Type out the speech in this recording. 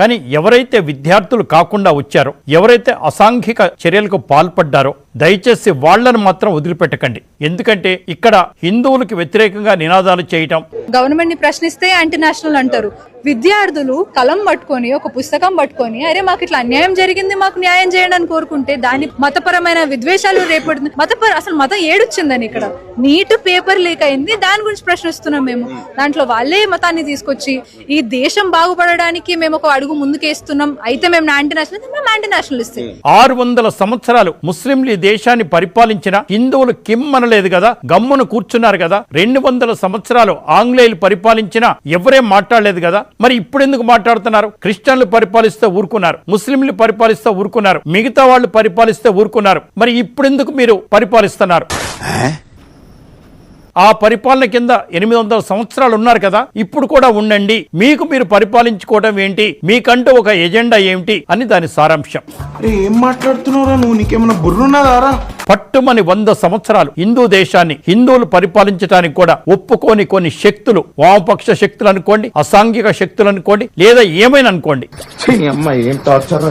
కానీ ఎవరైతే విద్యార్థులు కాకుండా వచ్చారో, ఎవరైతే అసాంఘిక చర్యలకు పాల్పడ్డారో దయచేసి వాళ్లను మాత్రం వదిలిపెట్టకండి. ఎందుకంటే ఇక్కడ హిందువులకు వ్యతిరేకంగా నినాదాలు చేయటం, గవర్నమెంట్ ని ప్రశ్నిస్తే యాంటీ నేషనల్ అంటారు. విద్యార్థులు కలం పట్టుకొని ఒక పుస్తకం పట్టుకొని అరే మాకు ఇట్లా అన్యాయం జరిగింది, మాకు న్యాయం చేయండి అని కోరుకుంటే దాని మతపరమైన విద్వేషాలు రేపడుతుంది. అసలు మతం ఏడుచ్చిందని ఇక్కడ నీట్ పేపర్ లీక్ అయింది, దాని గురించి ప్రశ్నిస్తున్నాం మేము. దాంట్లో వాళ్ళే మతాన్ని తీసుకొచ్చి ఈ దేశం బాగుపడడానికి మేము ఒక అడుగు ముందుకేస్తున్నాం, అయితే మేము యాంటీ నేషనల్ ఇస్తే 600 సంవత్సరాలు ముస్లింలు ఈ దేశాన్ని పరిపాలించిన హిందువులు కిమ్మనలేదు కదా, గమ్మును కూర్చున్నారు కదా. 200 సంవత్సరాలు ఆంగ్లేయులు పరిపాలించినా ఎవరేం మాట్లాడలేదు కదా. మరి ఇప్పుడు ఎందుకు మాట్లాడుతున్నారు? క్రిస్టియన్లు పరిపాలిస్తే ఊరుకున్నారు, ముస్లింలు పరిపాలిస్తే ఊరుకున్నారు, మిగతా వాళ్ళు పరిపాలిస్తే ఊరుకున్నారు. మరి ఇప్పుడు ఎందుకు మీరు పరిపాలిస్తున్నారు? ఆ పరిపాలన కింద 800 సంవత్సరాలు ఉన్నారు కదా, ఇప్పుడు కూడా ఉండండి. మీకు మీరు పరిపాలించుకోవడం ఏంటి, మీకంటూ ఒక ఎజెండా ఏమిటి అని దాని సారాంశం. ఏం మాట్లాడుతున్నారా నువ్వు? నీకేమైనా బుర్రున్నదారా? పట్టుమని 100 సంవత్సరాలు హిందూ దేశాన్ని హిందువులు పరిపాలించడానికి కూడా ఒప్పుకోని కొన్ని శక్తులు, వామపక్ష శక్తులు అనుకోండి, అసాంఘిక శక్తులు అనుకోండి, లేదా ఏమైనా అనుకోండి, ఏం టార్చర్